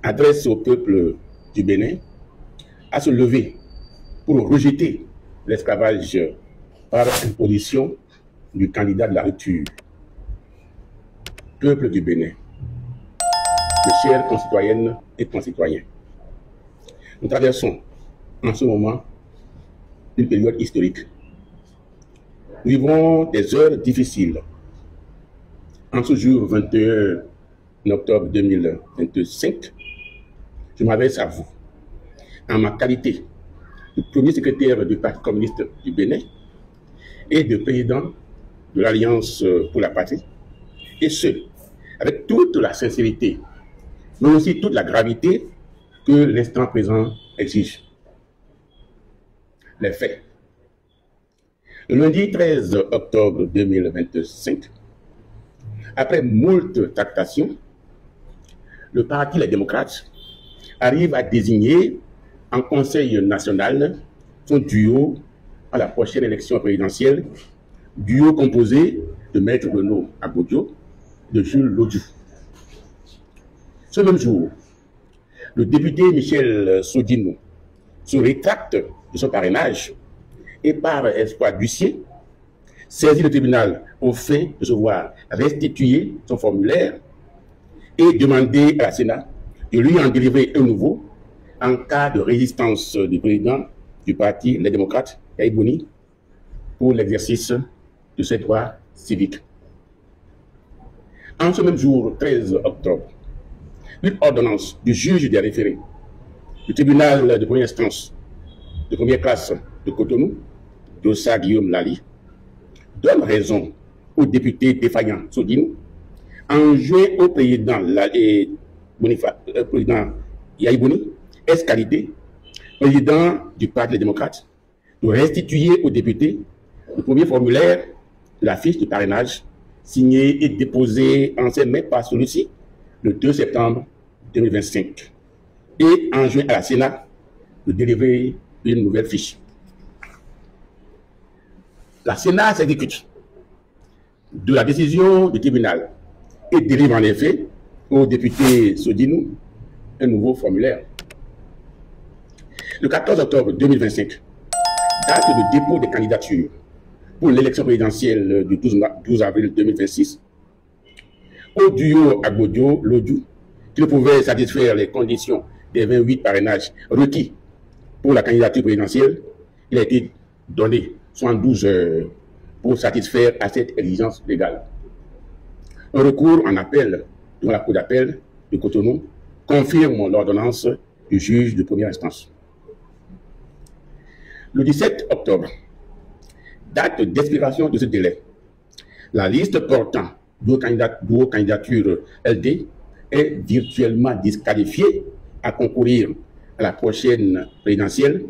adresse au peuple du Bénin à se lever pour rejeter l'esclavage par imposition du candidat de la rupture. Peuple du Bénin, mes chères concitoyennes et concitoyens, nous traversons en ce moment une période historique. Nous vivons des heures difficiles. En ce jour 21 octobre 2025, je m'adresse à vous en ma qualité de premier secrétaire du Parti communiste du Bénin et de président de l'Alliance pour la patrie, et ce, avec toute la sincérité, mais aussi toute la gravité que l'instant présent exige. Les faits. Le lundi 13 octobre 2025, après moult tractations, le Parti Les Démocrates arrive à désigner en Conseil national son duo à la prochaine élection présidentielle, duo composé de Maître Renaud Agbodio, de Jules Lodju. Ce même jour, le député Michel Sodinou se rétracte de son parrainage et par espoir d'huissier, saisit le tribunal au fin de se voir restituer son formulaire et demander à la Sénat de lui en délivrer un nouveau en cas de résistance du président du Parti Les Démocrates, Yahya Boni, pour l'exercice de ses droits civiques. En ce même jour, 13 octobre, une ordonnance du juge des référés du tribunal de première instance de première classe de Cotonou, Dossa Guillaume Lali, donne raison au député défaillant Sodinou, enjoint au président Yahya Boni, ex-qualité, président du Parti des démocrates, de restituer au député le premier formulaire de la fiche de parrainage signée et déposée en ses mains par celui-ci le 2 septembre 2025 et enjoint à la Sénat de délivrer une nouvelle fiche. La Sénat s'exécute de la décision du tribunal et délivre en effet au député Sodinou un nouveau formulaire. Le 14 octobre 2025, date de dépôt des candidatures pour l'élection présidentielle du 12 avril 2026, au duo Agbodio-Lodju, qui ne pouvait satisfaire les conditions des 28 parrainages requis pour la candidature présidentielle, il a été donné 72 heures pour satisfaire à cette exigence légale. Un recours en appel devant la Cour d'appel de Cotonou confirme l'ordonnance du juge de première instance. Le 17 octobre, date d'expiration de ce délai, la liste portant deux candidatures LD est virtuellement disqualifiée à concourir à la prochaine présidentielle,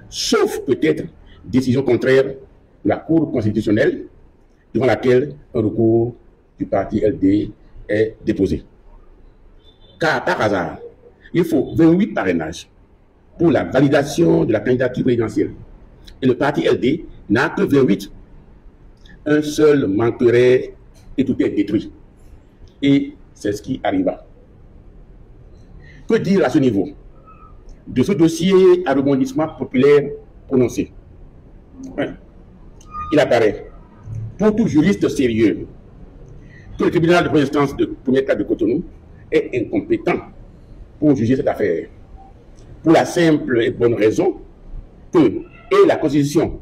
sauf peut-être décision contraire de la Cour constitutionnelle devant laquelle un recours du parti LD est déposé. Car par hasard, il faut 28 parrainages pour la validation de la candidature présidentielle. Et le parti LD n'a que 28. Un seul manquerait et tout est détruit. Et c'est ce qui arriva. Que dire à ce niveau de ce dossier à rebondissement populaire prononcé? Il apparaît, pour tout juriste sérieux, que le tribunal de première instance de première classe de Cotonou est incompétent pour juger cette affaire. Pour la simple et bonne raison que la Constitution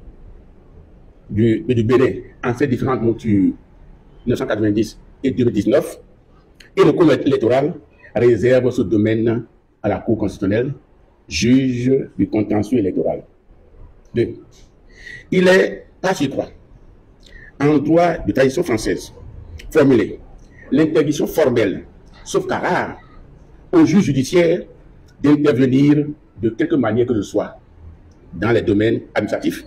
du Bénin, en ses différentes montures 1990 et 2019, et le Code électoral réserve ce domaine à la Cour constitutionnelle, juge du contentieux électoral. 2. Il est pas surcroît, en droit de tradition française, formulé l'interdiction formelle, sauf cas rare, au juge judiciaire d'intervenir de quelque manière que ce soit dans les domaines administratifs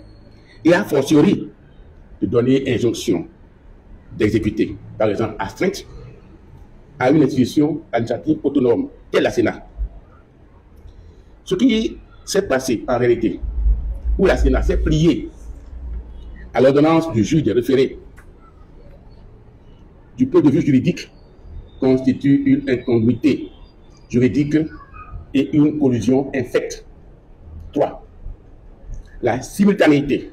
et a fortiori de donner injonction d'exécuter, par exemple, astreinte à une institution administrative autonome, telle la Sénat. Ce qui s'est passé en réalité, où la Sénat s'est pliée à l'ordonnance du juge des référés, du point de vue juridique, constitue une incongruité juridique et une collusion infecte. 3. La simultanéité,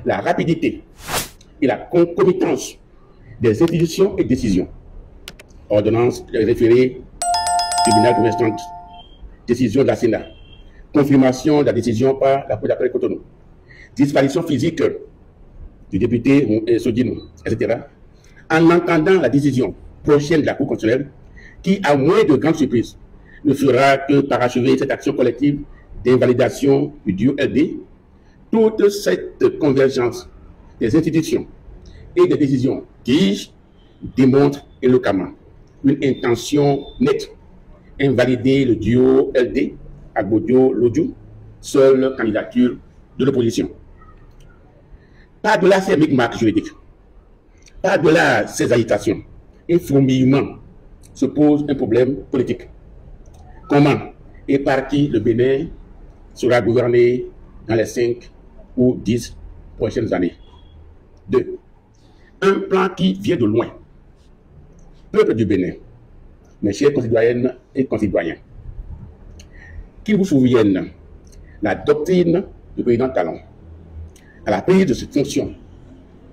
la rapidité et la concomitance des institutions et décisions. Ordonnance référée, tribunal de première instance, décision de la Sénat, confirmation de la décision par la Cour d'appel Cotonou, disparition physique du député Sodino, etc. En entendant la décision prochaine de la Cour constitutionnelle, qui, à moins de grandes surprises, ne fera que parachever cette action collective d'invalidation du duo LD, toute cette convergence des institutions et des décisions qui démontre éloquemment une intention nette, invalider le duo LD, Agbodio-Lodjou, seule candidature de l'opposition. Par-delà ces micmacs juridiques, par-delà ces agitations et fourmillements, se pose un problème politique. Comment et par qui le Bénin sera gouverné dans les 5 ou 10 prochaines années? 2. Un plan qui vient de loin. Peuple du Bénin, mes chers concitoyennes et concitoyens, qu'ils vous souviennent la doctrine du président Talon à la prise de cette fonction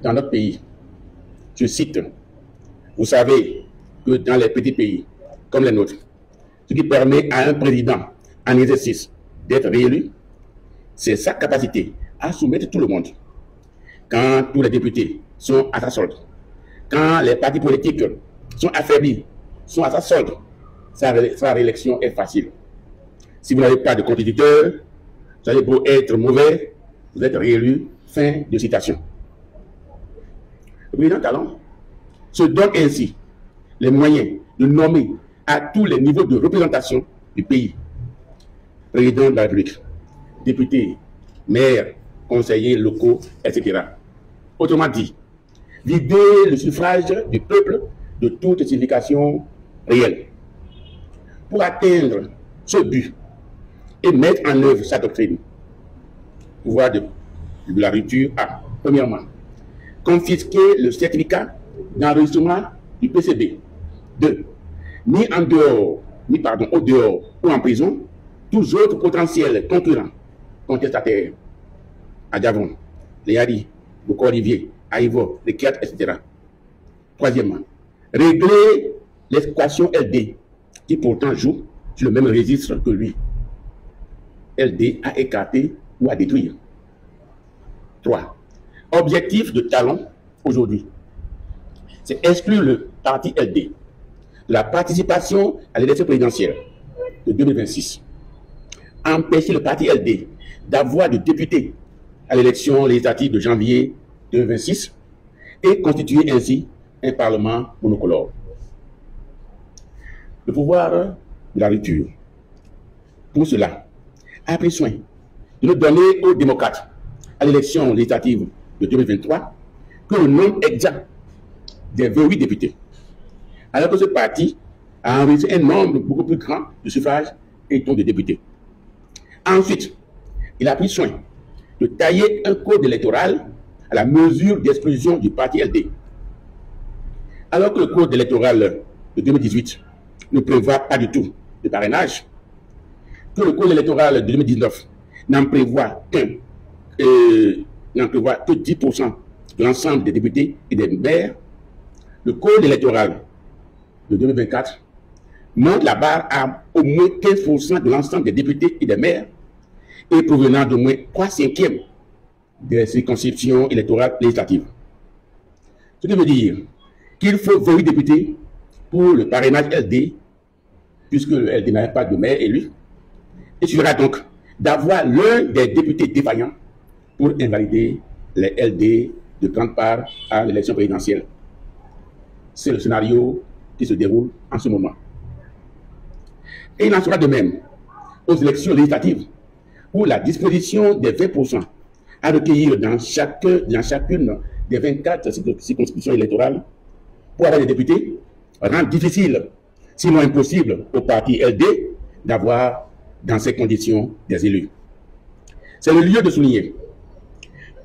dans notre pays. Je cite, vous savez que dans les petits pays comme les nôtres, ce qui permet à un président en exercice d'être réélu, c'est sa capacité à soumettre tout le monde. Quand tous les députés sont à sa solde, quand les partis politiques sont affaiblis, sont à sa solde, sa réélection est facile. Si vous n'avez pas de compétiteur, vous allez beau être mauvais, vous êtes réélu. Fin de citation. Le président Talon se donne ainsi les moyens de nommer à tous les niveaux de représentation du pays, président de la République, députés, maires, conseillers locaux, etc. Autrement dit, vider le suffrage du peuple de toute signification réelle. Pour atteindre ce but et mettre en œuvre sa doctrine, pouvoir de la rupture a, premièrement, confisquer le certificat d'enregistrement du PCB. 2. Mis en dehors, au dehors ou en prison, tous autres potentiels concurrents, contestataires, à Davon, les Hari, Boko Olivier, Aïvo, les Kiat, etc. Troisièmement, régler l'exploitation LD, qui pourtant joue sur le même registre que lui. LD à écarter ou à détruire. 3. Objectif de Talon aujourd'hui, c'est exclure le parti LD de la participation à l'élection présidentielle de 2026. Empêcher le parti LD d'avoir de députés à l'élection législative de janvier 2026 et constituer ainsi un parlement monocolore. Le pouvoir de la rupture, pour cela, a pris soin de ne donner aux démocrates à l'élection législative de 2023 que le nombre exact des 28 députés, alors que ce parti a enregistré un nombre beaucoup plus grand de suffrages et donc de députés. Ensuite, il a pris soin de tailler un code électoral à la mesure d'exclusion du parti LD. Alors que le code électoral de 2018 ne prévoit pas du tout de parrainage, que le code électoral de 2019 n'en prévoit que 10% de l'ensemble des députés et des maires, le code électoral de 2024 monte la barre à au moins 15% de l'ensemble des députés et des maires et provenant d'au moins 3/5 des circonscriptions électorales législatives. Ce qui veut dire qu'il faut 28 députés pour le parrainage LD, puisque le LD n'a pas de maire élu. Il suffira donc d'avoir l'un des députés défaillants pour invalider les LD de grande part à l'élection présidentielle. C'est le scénario qui se déroule en ce moment. Et il en sera de même aux élections législatives, où la disposition des 20% à recueillir dans chacune des 24 circonscriptions électorales pour avoir des députés rend difficile, sinon impossible, au parti LD d'avoir dans ces conditions des élus. C'est le lieu de souligner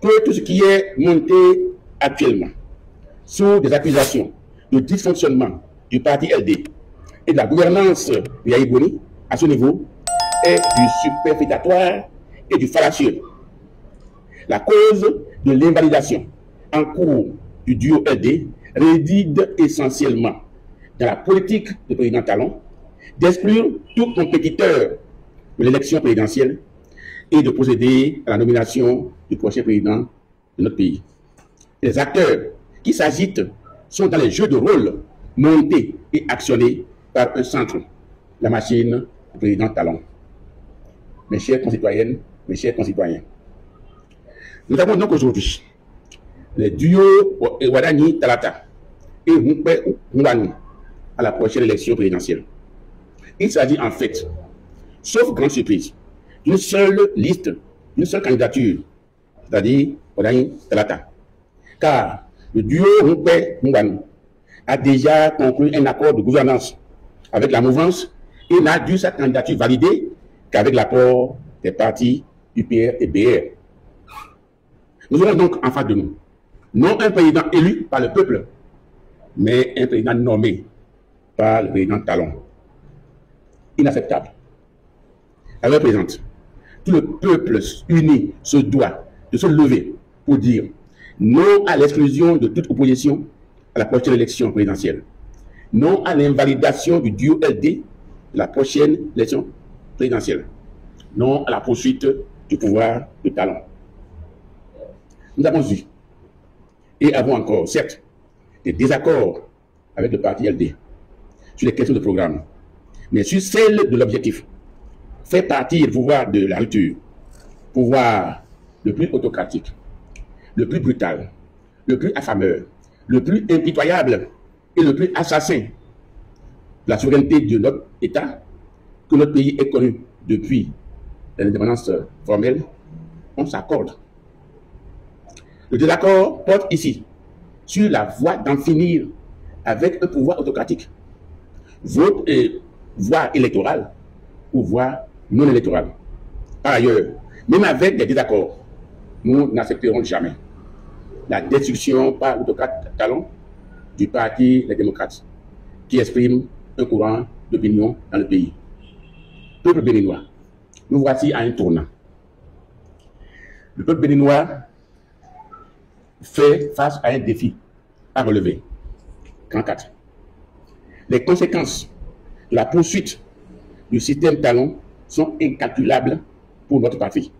que tout ce qui est monté actuellement sous des accusations de dysfonctionnement du parti LD et de la gouvernance de Yahi Boni à ce niveau est du superfétatoire et du fallacieux. La cause de l'invalidation en cours du duo LD réside essentiellement dans la politique du président Talon d'exclure tout compétiteur de l'élection présidentielle et de procéder à la nomination du prochain président de notre pays. Les acteurs qui s'agitent sont dans les jeux de rôle montés et actionnés par un centre, la machine du président Talon. Mes chères concitoyennes, mes chers concitoyens, nous avons donc aujourd'hui les duos Wadani Talata et Moupe Mouanou à la prochaine élection présidentielle. Il s'agit en fait, sauf grande surprise, d'une seule liste, d'une seule candidature, c'est-à-dire Wadani Talata. Car le duo Moupe Mouanou a déjà conclu un accord de gouvernance avec la mouvance et n'a dû sa candidature validée qu'avec l'accord des partis UPR et BR. Nous aurons donc en face de nous, non un président élu par le peuple, mais un président nommé par le président Talon. Inacceptable. Elle représente. Tout le peuple uni se doit de se lever pour dire non à l'exclusion de toute opposition à la prochaine élection présidentielle. Non à l'invalidation du duo LD de la prochaine élection présidentielle. Non à la poursuite du pouvoir de Talon. Nous avons eu et avons encore, certes, des désaccords avec le parti LD sur les questions de programme, mais sur celle de l'objectif, faire partir le pouvoir de la rupture, pouvoir le plus autocratique, le plus brutal, le plus affameur, le plus impitoyable et le plus assassin de la souveraineté de notre État, que notre pays est connu depuis l'indépendance formelle, on s'accorde. Le désaccord porte ici sur la voie d'en finir avec un pouvoir autocratique, voie électorale ou voie non électorale. Par ailleurs, même avec des désaccords, nous n'accepterons jamais la destruction par l'autocrate Talon du parti Les Démocrates, qui exprime un courant d'opinion dans le pays. Peuple béninois, nous voici à un tournant. Le peuple béninois fait face à un défi à relever. Grand 4. Les conséquences de la poursuite du système Talon sont incalculables pour notre parti.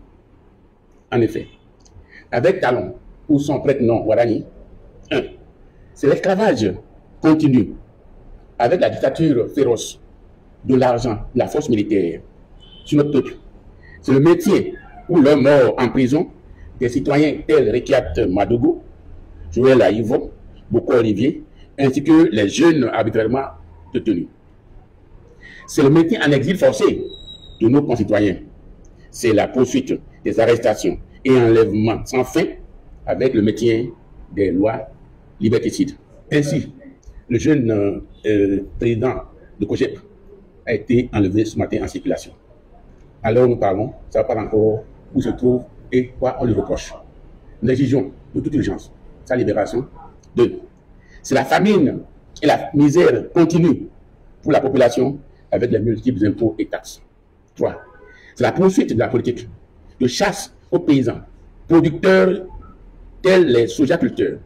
En effet, avec Talon ou son prête-nom Wadani, 1. C'est l'esclavage continu avec la dictature féroce de l'argent, de la force militaire sur notre peuple. C'est le métier ou l'homme mort en prison des citoyens tels Rekiat Madougou, Joël Aïvo, Boko Olivier, ainsi que les jeunes arbitrairement détenus. C'est le maintien en exil forcé de nos concitoyens. C'est la poursuite des arrestations et enlèvements sans fin avec le maintien des lois liberticides. Ainsi, le jeune président de COGEP a été enlevé ce matin en circulation. Alors nous parlons, ça ne va pas encore où se trouve et quoi on lui reproche. Nous exigeons de toute urgence sa libération. 2. C'est la famine et la misère continue pour la population avec les multiples impôts et taxes. 3. C'est la poursuite de la politique de chasse aux paysans, producteurs tels les sojaculteurs,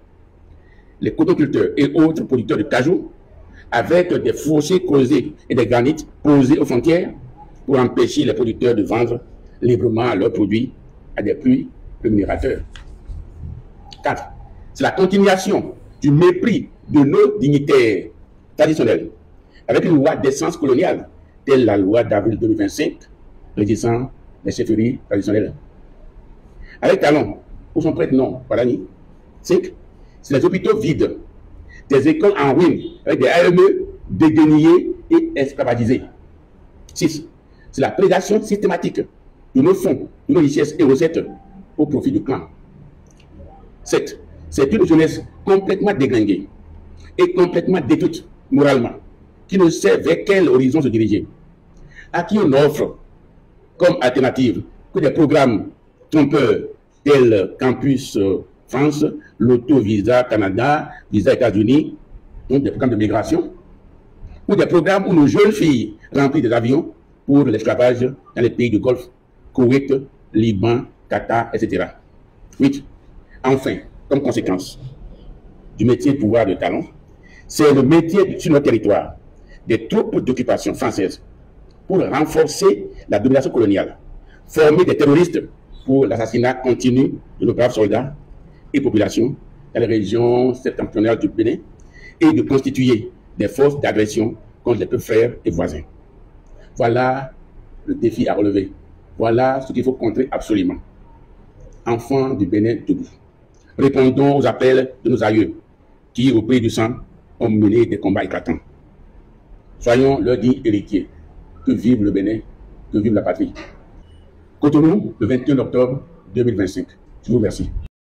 les cotoculteurs et autres producteurs de cajou, avec des fossés creusés et des granites posés aux frontières pour empêcher les producteurs de vendre librement leurs produits à des prix rémunérateurs. 4. C'est la continuation du mépris de nos dignitaires traditionnels, avec une loi d'essence coloniale, telle la loi d'avril 2025, régissant les chefferies traditionnelles. Avec Talon, pour son prête-nom, Wadani. 5. C'est les hôpitaux vides, des écoles en ruine, avec des AME déguenillés et esclavagisés. 6. C'est la prédation systématique de nos fonds, de nos richesses et recettes au profit du clan. 7. C'est une jeunesse complètement déglinguée et complètement détruite moralement, qui ne sait vers quel horizon se diriger, à qui on offre comme alternative que des programmes trompeurs tels Campus France, Loto Visa Canada, Visa États-Unis, donc des programmes de migration, ou des programmes où nos jeunes filles remplies des avions pour l'esclavage dans les pays du Golfe, Koweït, Liban, Qatar, etc. 8. Enfin, comme conséquence du métier de pouvoir de talent, c'est le métier sur notre territoire des troupes d'occupation françaises pour renforcer la domination coloniale, former des terroristes pour l'assassinat continu de nos braves soldats et populations dans les régions septentrionales du Bénin et de constituer des forces d'agression contre les peuples frères et voisins. Voilà le défi à relever. Voilà ce qu'il faut contrer absolument. Enfants du Bénin debout, répondons aux appels de nos aïeux qui, au prix du sang, ont mené des combats éclatants. Soyons leurs dignes héritiers. Que vive le Bénin, que vive la patrie. Cotonou, le 21 octobre 2025. Je vous remercie.